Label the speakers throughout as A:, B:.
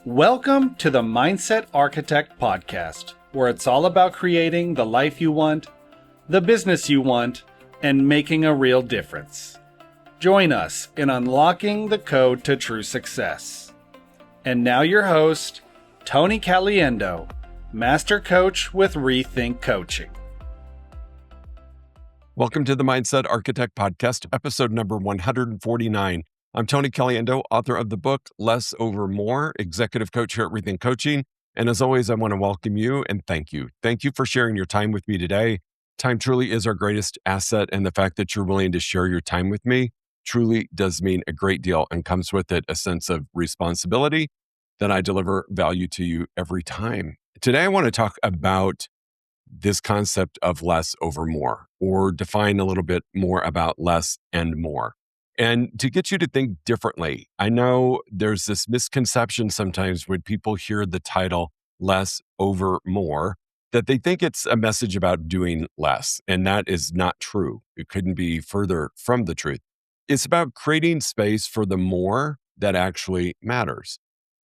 A: Welcome to the Mindset Architect Podcast, where it's all about creating the life you want, the business you want, and making a real difference. Join us in unlocking the code to true success. And now your host, Tony Caliendo, Master Coach with Rethink Coaching.
B: Welcome to the Mindset Architect Podcast, episode number 149. I'm Tony Caliendo, author of the book, Less Over More, executive coach here at Rethink Coaching. And as always, I want to welcome you and thank you. Thank you for sharing your time with me today. Time truly is our greatest asset, and the fact that you're willing to share your time with me truly does mean a great deal and comes with it a sense of responsibility that I deliver value to you every time. Today, I want to talk about this concept of less over more, or define a little bit more about less and more. And to get you to think differently, I know there's this misconception sometimes when people hear the title less over more, that they think it's a message about doing less. And that is not true. It couldn't be further from the truth. It's about creating space for the more that actually matters.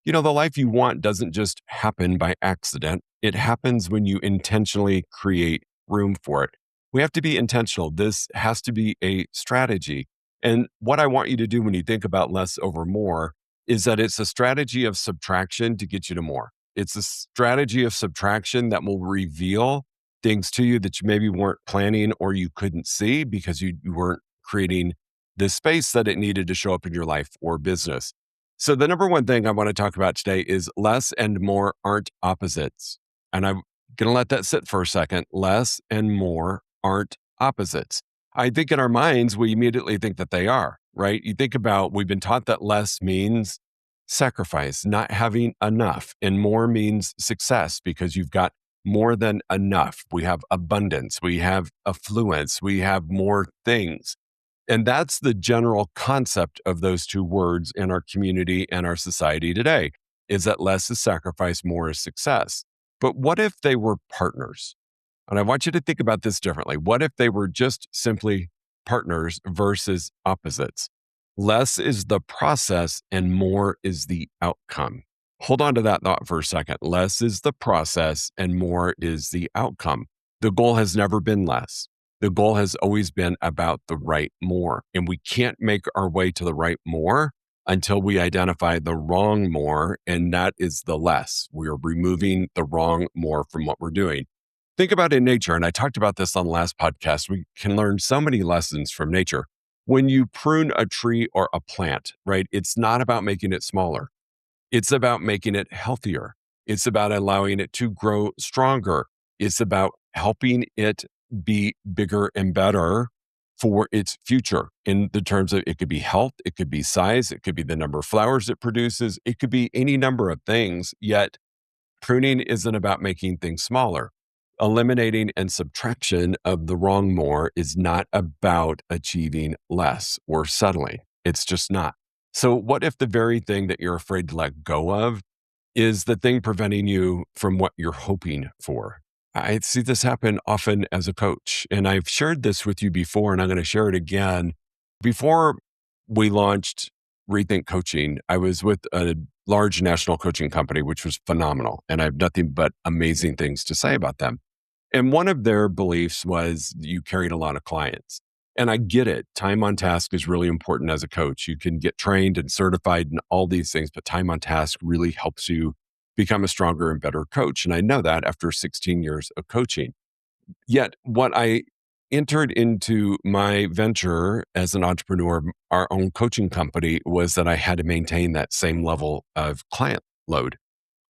B: You know, the life you want doesn't just happen by accident. It happens when you intentionally create room for it. We have to be intentional. This has to be a strategy. And what I want you to do when you think about less over more is that it's a strategy of subtraction to get you to more. It's a strategy of subtraction that will reveal things to you that you maybe weren't planning or you couldn't see because you weren't creating the space that it needed to show up in your life or business. So the number one thing I want to talk about today is less and more aren't opposites. And I'm going to let that sit for a second. Less and more aren't opposites. I think in our minds, we immediately think that they are, right? You think about, we've been taught that less means sacrifice, not having enough, and more means success because you've got more than enough. We have abundance, we have affluence, we have more things. And that's the general concept of those two words in our community and our society today, is that less is sacrifice, more is success. But what if they were partners? And I want you to think about this differently. What if they were just simply partners versus opposites? Less is the process and more is the outcome. Hold on to that thought for a second. Less is the process and more is the outcome. The goal has never been less. The goal has always been about the right more. And we can't make our way to the right more until we identify the wrong more, and that is the less. We are removing the wrong more from what we're doing. Think about in nature, and I talked about this on the last podcast, we can learn so many lessons from nature. When you prune a tree or a plant, right, it's not about making it smaller. It's about making it healthier. It's about allowing it to grow stronger. It's about helping it be bigger and better for its future in the terms of it could be health, it could be size, it could be the number of flowers it produces, it could be any number of things, yet pruning isn't about making things smaller. Eliminating and subtraction of the wrong more is not about achieving less or settling. It's just not. So what if the very thing that you're afraid to let go of is the thing preventing you from what you're hoping for? I see this happen often as a coach, and I've shared this with you before, and I'm going to share it again. Before we launched Rethink Coaching, I was with a large national coaching company, which was phenomenal. And I have nothing but amazing things to say about them. And one of their beliefs was you carried a lot of clients. And I get it. Time on task is really important as a coach. You can get trained and certified and all these things, but time on task really helps you become a stronger and better coach. And I know that after 16 years of coaching. Yet what I entered into my venture as an entrepreneur, our own coaching company, was that I had to maintain that same level of client load,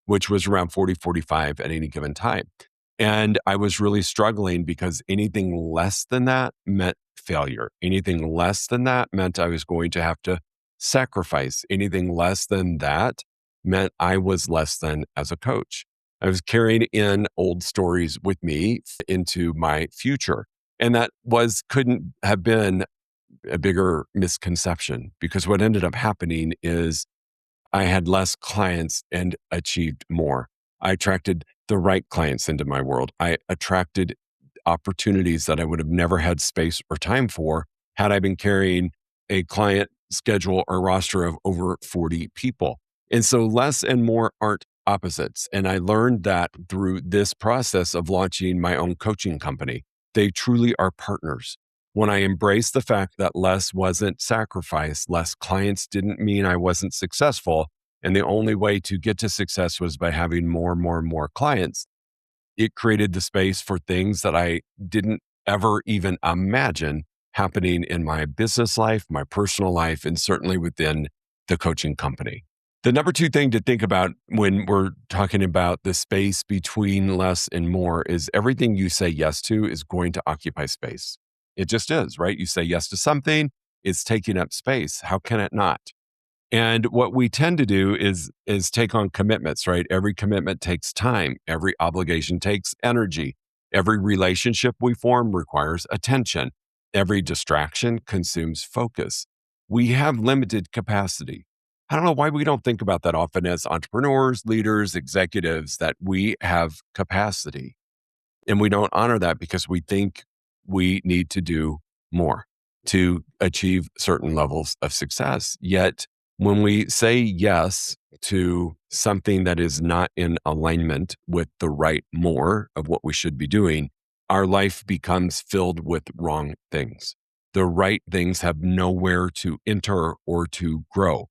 B: which was around 40, 45 at any given time. And I was really struggling because anything less than that meant failure. Anything less than that meant I was going to have to sacrifice. Anything less than that meant I was less than as a coach. I was carrying in old stories with me into my future. And that couldn't have been a bigger misconception, because what ended up happening is I had less clients and achieved more. I attracted the right clients into my world. I attracted opportunities that I would have never had space or time for had I been carrying a client schedule or roster of over 40 people. And so less and more aren't opposites. And I learned that through this process of launching my own coaching company. They truly are partners. When I embraced the fact that less wasn't sacrifice, less clients didn't mean I wasn't successful, and the only way to get to success was by having more clients, it created the space for things that I didn't ever even imagine happening in my business life, my personal life, and certainly within the coaching company. The number two thing to think about when we're talking about the space between less and more is everything you say yes to is going to occupy space. It just is, right? You say yes to something, it's taking up space. How can it not? And what we tend to do is take on commitments, right? Every commitment takes time. Every obligation takes energy. Every relationship we form requires attention. Every distraction consumes focus. We have limited capacity. I don't know why we don't think about that often as entrepreneurs, leaders, executives, that we have capacity. And we don't honor that because we think we need to do more to achieve certain levels of success. Yet, when we say yes to something that is not in alignment with the right more of what we should be doing, our life becomes filled with wrong things. The right things have nowhere to enter or to grow.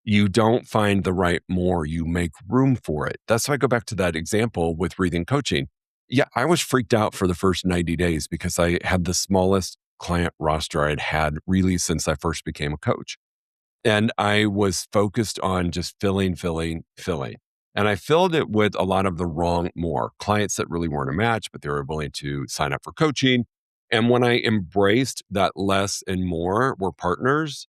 B: You don't find the right more, you make room for it. That's why I go back to that example with Rethink Coaching. Yeah, I was freaked out for the first 90 days because I had the smallest client roster I'd had really since I first became a coach. And I was focused on just filling. And I filled it with a lot of the wrong more clients that really weren't a match, but they were willing to sign up for coaching. And when I embraced that less and more were partners,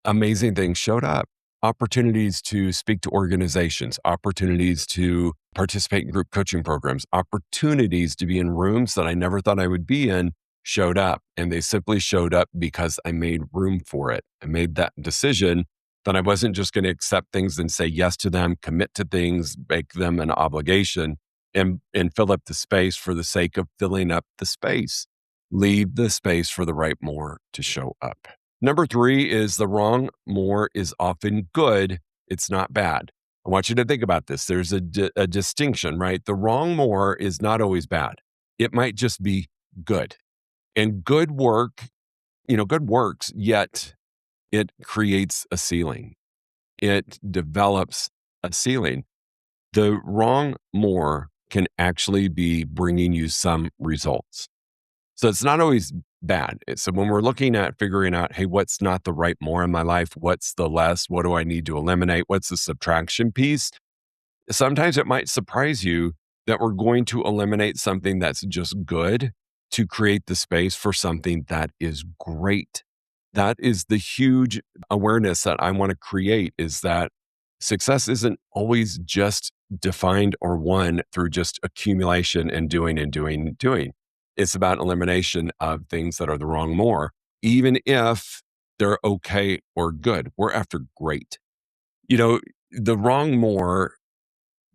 B: amazing things showed up. Opportunities to speak to organizations, opportunities to participate in group coaching programs, opportunities to be in rooms that I never thought I would be in showed up. And they simply showed up because I made room for it. I made that decision that I wasn't just going to accept things and say yes to them, commit to things, make them an obligation, and fill up the space for the sake of filling up the space. Leave the space for the right more to show up. Number three is the wrong more is often good. It's not bad. I want you to think about this. There's a distinction, right? The wrong more is not always bad. It might just be good. And good work, good works, yet it creates a ceiling. It develops a ceiling. The wrong more can actually be bringing you some results. So it's not always bad. So when we're looking at figuring out, hey, what's not the right more in my life? What's the less? What do I need to eliminate? What's the subtraction piece? Sometimes it might surprise you that we're going to eliminate something that's just good to create the space for something that is great. That is the huge awareness that I want to create, is that success isn't always just defined or won through just accumulation and doing. It's about elimination of things that are the wrong more, even if they're okay or good. We're after great. The wrong more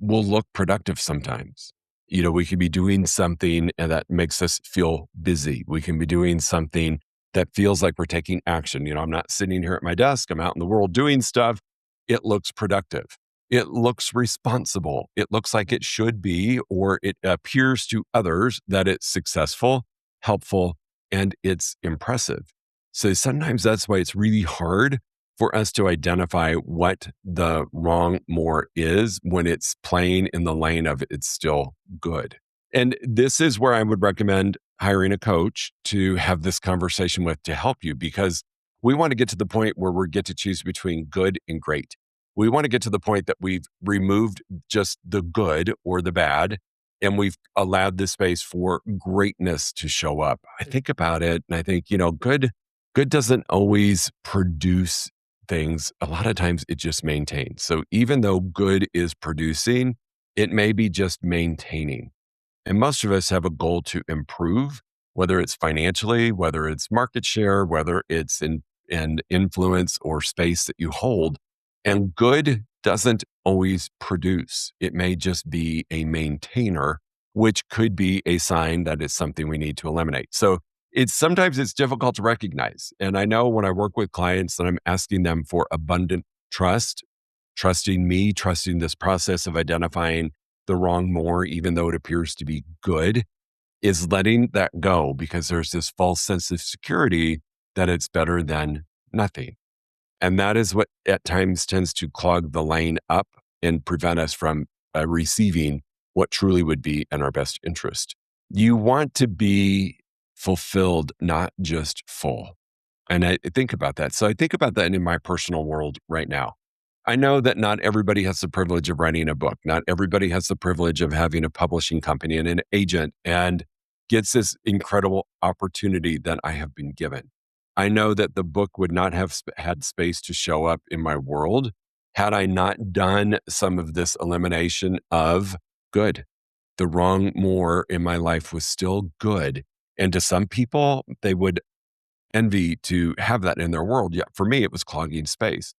B: will look productive sometimes. We could be doing something that makes us feel busy. We can be doing something that feels like we're taking action. I'm not sitting here at my desk. I'm out in the world doing stuff. It looks productive. It looks responsible. It looks like it should be, or it appears to others that it's successful, helpful, and it's impressive. So sometimes that's why it's really hard for us to identify what the wrong more is when it's playing in the lane of it's still good. And this is where I would recommend hiring a coach to have this conversation with to help you, because we want to get to the point where we get to choose between good and great. We want to get to the point that we've removed just the good or the bad, and we've allowed the space for greatness to show up. I think about it and I think, good doesn't always produce things. A lot of times it just maintains. So even though good is producing, it may be just maintaining. And most of us have a goal to improve, whether it's financially, whether it's market share, whether it's in influence or space that you hold. And good doesn't always produce. It may just be a maintainer, which could be a sign that it's something we need to eliminate. So sometimes it's difficult to recognize. And I know when I work with clients that I'm asking them for abundant trust, trusting me, trusting this process of identifying the wrong more, even though it appears to be good, is letting that go because there's this false sense of security that it's better than nothing. And that is what at times tends to clog the lane up and prevent us from receiving what truly would be in our best interest. You want to be fulfilled, not just full. And I think about that. So I think about that in my personal world right now. I know that not everybody has the privilege of writing a book. Not everybody has the privilege of having a publishing company and an agent and gets this incredible opportunity that I have been given. I know that the book would not have had space to show up in my world had I not done some of this elimination of good. The wrong more in my life was still good. And to some people, they would envy to have that in their world. Yet for me, it was clogging space.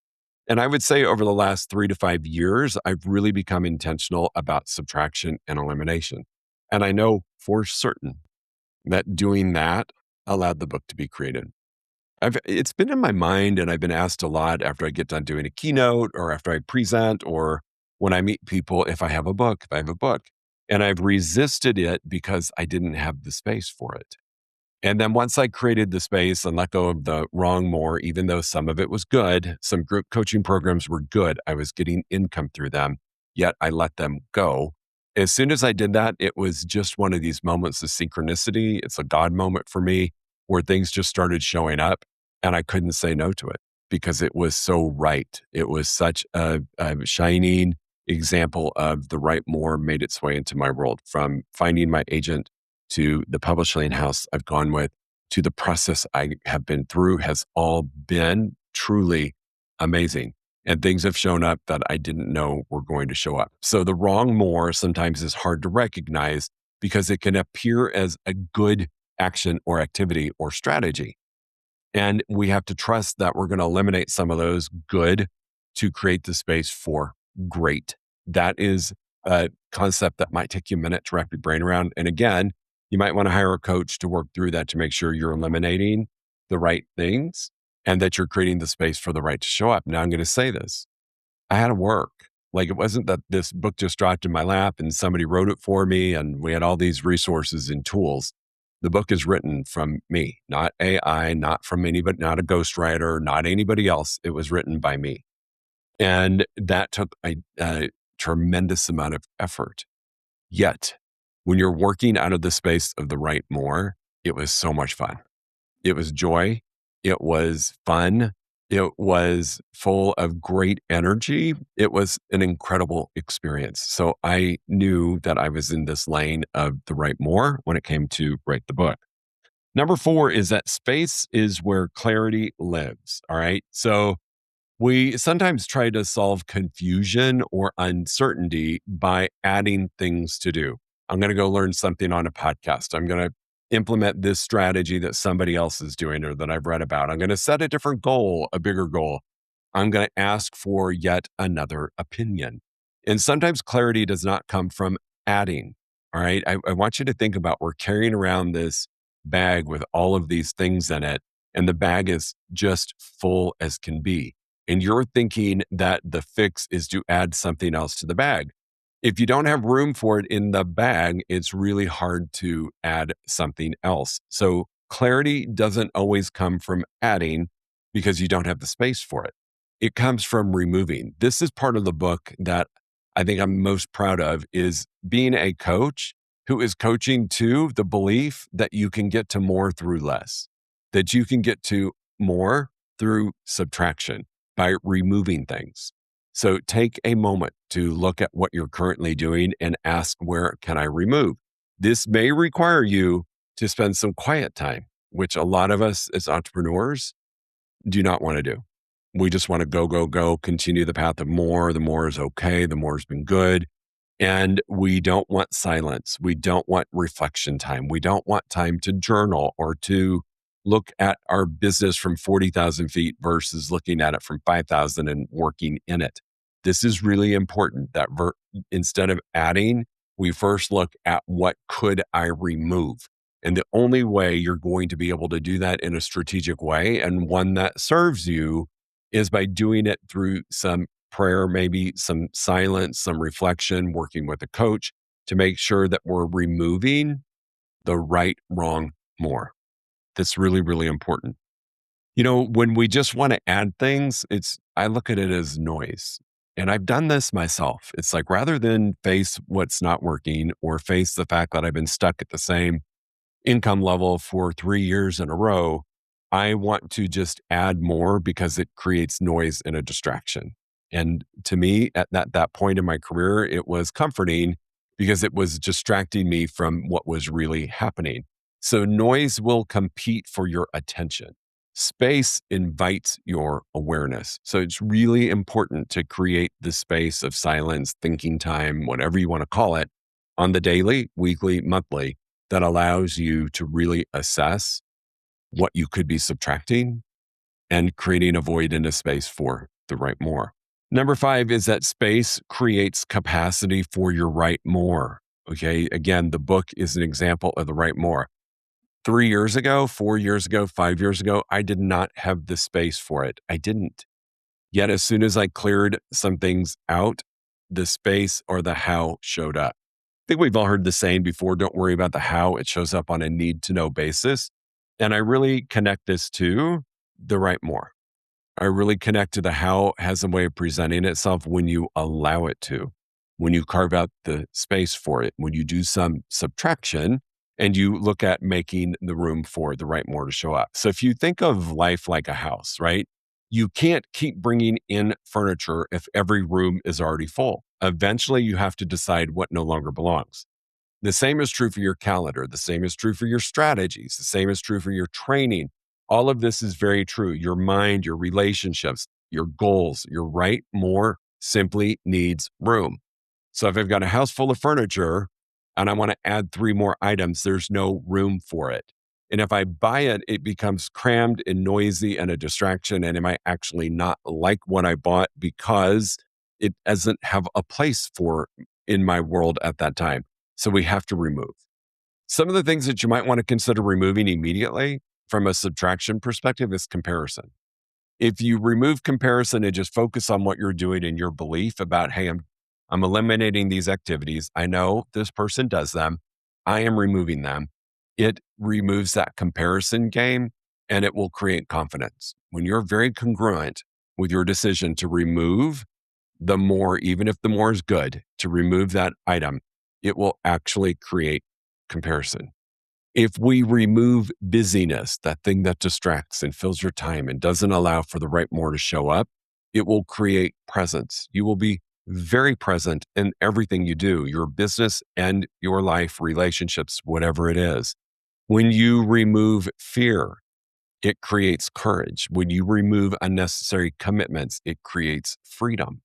B: And I would say over the last 3 to 5 years, I've really become intentional about subtraction and elimination. And I know for certain that doing that allowed the book to be created. It's been in my mind, and I've been asked a lot after I get done doing a keynote or after I present or when I meet people if I have a book, And I've resisted it because I didn't have the space for it. And then once I created the space and let go of the wrong more, even though some of it was good, some group coaching programs were good, I was getting income through them, yet I let them go. As soon as I did that, it was just one of these moments of synchronicity. It's a God moment for me where things just started showing up and I couldn't say no to it because it was so right. It was such a shining example of the right more made its way into my world, from finding my agent to the publishing house I've gone with, to the process I have been through, has all been truly amazing. And things have shown up that I didn't know were going to show up. So the wrong more sometimes is hard to recognize because it can appear as a good action or activity or strategy. And we have to trust that we're going to eliminate some of those good to create the space for great. That is a concept that might take you a minute to wrap your brain around. And again, you might want to hire a coach to work through that to make sure you're eliminating the right things and that you're creating the space for the right to show up. Now, I'm going to say this. I had to work. Like, it wasn't that this book just dropped in my lap and somebody wrote it for me and we had all these resources and tools. The book is written from me, not AI, not from anybody, not a ghostwriter, not anybody else. It was written by me. And that took a tremendous amount of effort. Yet, when you're working out of the space of the right more, it was so much fun. It was joy. It was fun. It was full of great energy. It was an incredible experience. So I knew that I was in this lane of the right more when it came to write the book. Number 4 is that space is where clarity lives. All right. So we sometimes try to solve confusion or uncertainty by adding things to do. I'm going to go learn something on a podcast. I'm going to implement this strategy that somebody else is doing or that I've read about. I'm going to set a different goal, a bigger goal. I'm going to ask for yet another opinion. And sometimes clarity does not come from adding. All right. I want you to think about, we're carrying around this bag with all of these things in it, and the bag is just full as can be. And you're thinking that the fix is to add something else to the bag. If you don't have room for it in the bag, it's really hard to add something else. So clarity doesn't always come from adding because you don't have the space for it. It comes from removing. This is part of the book that I think I'm most proud of, is being a coach who is coaching to the belief that you can get to more through less, that you can get to more through subtraction by removing things. So take a moment to look at what you're currently doing and ask, where can I remove? This may require you to spend some quiet time, which a lot of us as entrepreneurs do not want to do. We just want to go, continue the path of more. The more is okay. The more has been good. And we don't want silence. We don't want reflection time. We don't want time to journal or to look at our business from 40,000 feet versus looking at it from 5,000 and working in it. This is really important that instead of adding, we first look at what could I remove? And the only way you're going to be able to do that in a strategic way and one that serves you is by doing it through some prayer, maybe some silence, some reflection, working with a coach to make sure that we're removing the right, wrong, more. That's really, really important. When we just want to add things, I look at it as noise. And I've done this myself. It's like rather than face what's not working or face the fact that I've been stuck at the same income level for 3 years in a row, I want to just add more because it creates noise and a distraction. And to me, at that point in my career, it was comforting because it was distracting me from what was really happening. So noise will compete for your attention. Space invites your awareness. So it's really important to create the space of silence, thinking time, whatever you want to call it, on the daily, weekly, monthly, that allows you to really assess what you could be subtracting and creating a void in a space for the right more. Number 5 is that space creates capacity for your right more. Okay. Again, the book is an example of the right more. 3 years ago, 4 years ago, 5 years ago, I did not have the space for it. I didn't. Yet as soon as I cleared some things out, the space or the how showed up. I think we've all heard the saying before, don't worry about the how, it shows up on a need to know basis. And I really connect this to the right more. I really connect to the how has a way of presenting itself when you allow it to, when you carve out the space for it, when you do some subtraction and you look at making the room for the right more to show up. So if you think of life like a house, right? You can't keep bringing in furniture if every room is already full. Eventually, you have to decide what no longer belongs. The same is true for your calendar. The same is true for your strategies. The same is true for your training. All of this is very true. Your mind, your relationships, your goals, your right more simply needs room. So if I've got a house full of furniture and I want to add 3 more items, there's no room for it. And if I buy it, it becomes crammed and noisy and a distraction. And it might actually not like what I bought because it doesn't have a place for in my world at that time. So we have to remove. Some of the things that you might want to consider removing immediately from a subtraction perspective is comparison. If you remove comparison and just focus on what you're doing and your belief about, hey, I'm eliminating these activities. I know this person does them. I am removing them. It removes that comparison game and it will create confidence. When you're very congruent with your decision to remove the more, even if the more is good, to remove that item, it will actually create comparison. If we remove busyness, that thing that distracts and fills your time and doesn't allow for the right more to show up, it will create presence. You will be very present in everything you do, your business and your life, relationships, whatever it is. When you remove fear, it creates courage. When you remove unnecessary commitments, it creates freedom.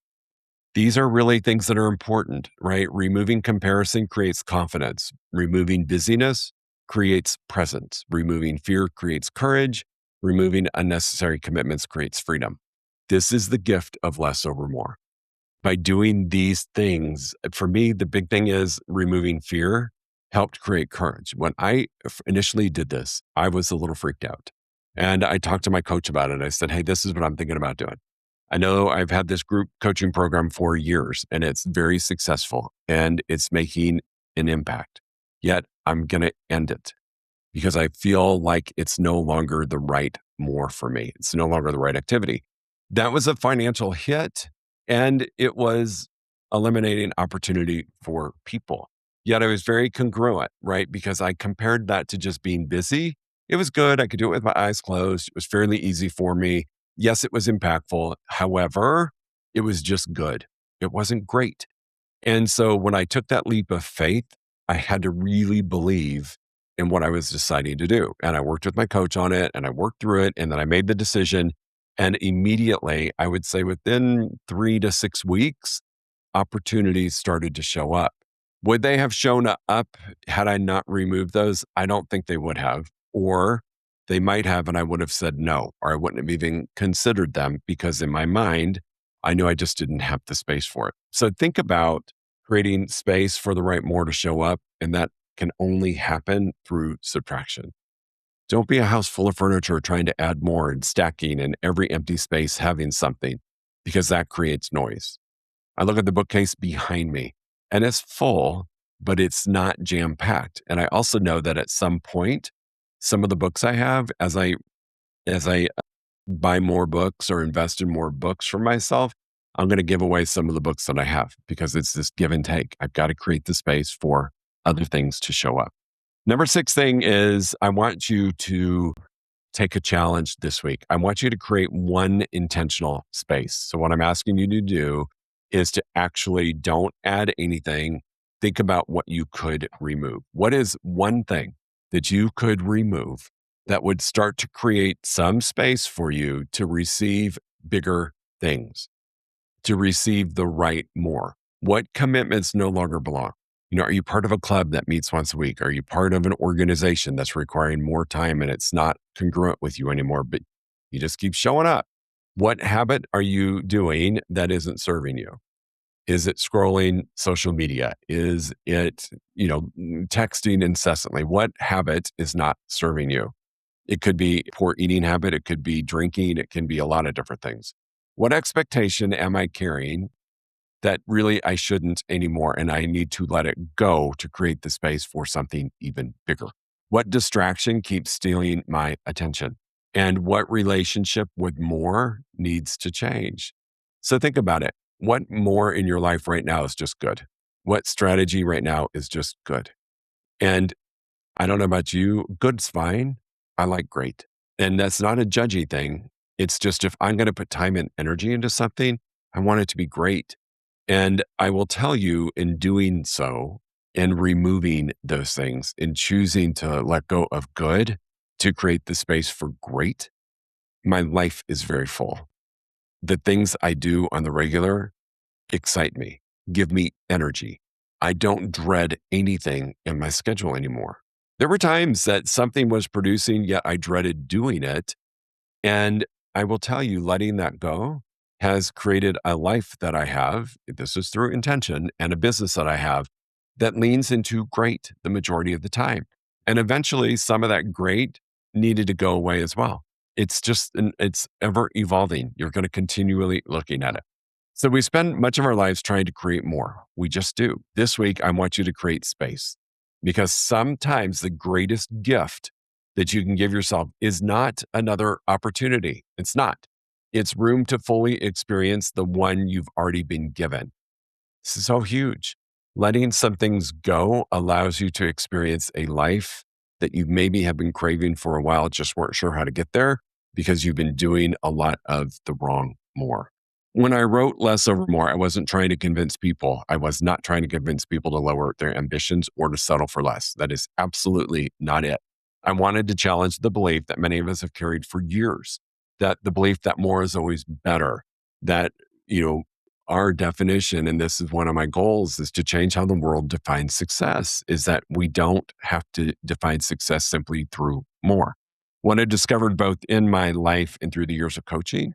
B: These are really things that are important, right? Removing comparison creates confidence. Removing busyness creates presence. Removing fear creates courage. Removing unnecessary commitments creates freedom. This is the gift of less over more. By doing these things, for me, the big thing is removing fear helped create courage. When I initially did this, I was a little freaked out. And I talked to my coach about it. I said, hey, this is what I'm thinking about doing. I know I've had this group coaching program for years and it's very successful and it's making an impact. Yet I'm going to end it because I feel like it's no longer the right more for me. It's no longer the right activity. That was a financial hit and it was eliminating opportunity for people. Yet I was very congruent, right? Because I compared that to just being busy. It was good. I could do it with my eyes closed. It was fairly easy for me. Yes, it was impactful. However, it was just good. It wasn't great. And so when I took that leap of faith, I had to really believe in what I was deciding to do. And I worked with my coach on it and I worked through it. And then I made the decision. And immediately, I would say within 3 to 6 weeks, opportunities started to show up. Would they have shown up had I not removed those? I don't think they would have. Or they might have, and I would have said no, or I wouldn't have even considered them because in my mind, I knew I just didn't have the space for it. So think about creating space for the right more to show up. And that can only happen through subtraction. Don't be a house full of furniture trying to add more and stacking and every empty space having something. because that creates noise. I look at the bookcase behind me and it's full, but it's not jam-packed. And I also know that at some point, some of the books I have, as I buy more books or invest in more books for myself, I'm going to give away some of the books that I have because it's this give and take. I've got to create the space for other things to show up. Number 6 thing is I want you to take a challenge this week. I want you to create one intentional space. So what I'm asking you to do is to actually don't add anything. Think about what you could remove. What is one thing that you could remove that would start to create some space for you to receive bigger things, to receive the right more? What commitments no longer belong? Are you part of a club that meets once a week? Are you part of an organization that's requiring more time and it's not congruent with you anymore, but you just keep showing up? What habit are you doing that isn't serving you? Is it scrolling social media? Is it, texting incessantly? What habit is not serving you? It could be poor eating habit. It could be drinking. It can be a lot of different things. What expectation am I carrying that really I shouldn't anymore, and I need to let it go to create the space for something even bigger? What distraction keeps stealing my attention? And what relationship with more needs to change? So think about it. What more in your life right now is just good? What strategy right now is just good? And I don't know about you, good's fine. I like great. And that's not a judgy thing. It's just if I'm going to put time and energy into something, I want it to be great. And I will tell you, in doing so and removing those things and choosing to let go of good to create the space for great, my life is very full. The things I do on the regular excite me, give me energy. I don't dread anything in my schedule anymore. There were times that something was producing, yet I dreaded doing it. And I will tell you, letting that go has created a life that I have, this is through intention, and a business that I have that leans into great the majority of the time. And eventually some of that great needed to go away as well. It's ever evolving. You're going to continually looking at it. So we spend much of our lives trying to create more. We just do. This week, I want you to create space, because sometimes the greatest gift that you can give yourself is not another opportunity. It's not. It's room to fully experience the one you've already been given. This is so huge. Letting some things go allows you to experience a life that you maybe have been craving for a while, just weren't sure how to get there because you've been doing a lot of the wrong more. When I wrote Less Over More, I wasn't trying to convince people. I was not trying to convince people to lower their ambitions or to settle for less. That is absolutely not it. I wanted to challenge the belief that many of us have carried for years, that the belief that more is always better, that, our definition, and this is one of my goals, is to change how the world defines success, is that we don't have to define success simply through more. What I discovered both in my life and through the years of coaching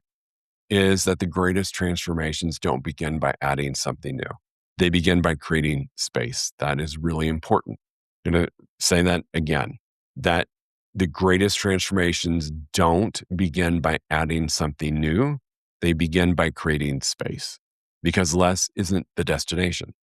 B: is that the greatest transformations don't begin by adding something new. They begin by creating space. That is really important. I'm going to say that again, that the greatest transformations don't begin by adding something new. They begin by creating space, because less isn't the destination.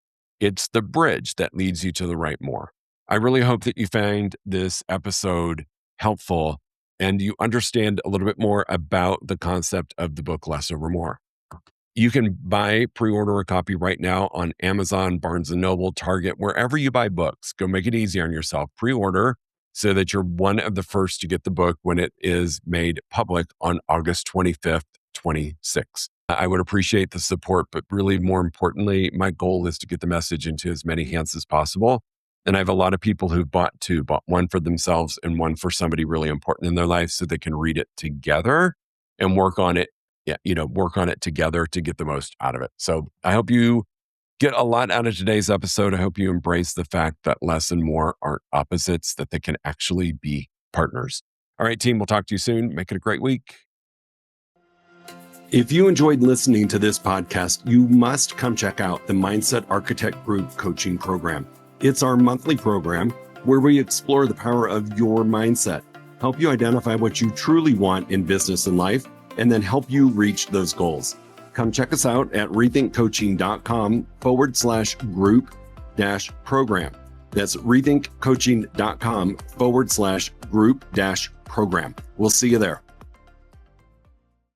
B: It's the bridge that leads you to the right more. I really hope that you find this episode helpful and you understand a little bit more about the concept of the book Less Over More. You can pre-order a copy right now on Amazon, Barnes & Noble, Target, wherever you buy books. Go make it easy on yourself. Pre-order so that you're one of the first to get the book when it is made public on August 25th, 26. I would appreciate the support, but really more importantly, my goal is to get the message into as many hands as possible. And I have a lot of people who've bought one for themselves and one for somebody really important in their life so they can read it together and work on it together to get the most out of it. So I hope you get a lot out of today's episode. I hope you embrace the fact that less and more aren't opposites, that they can actually be partners. All right, team, we'll talk to you soon. Make it a great week. If you enjoyed listening to this podcast, you must come check out the Mindset Architect Group Coaching Program. It's our monthly program where we explore the power of your mindset, help you identify what you truly want in business and life, and then help you reach those goals. come check us out at rethinkcoaching.com/group-program. That's rethinkcoaching.com/group-program. We'll see you there.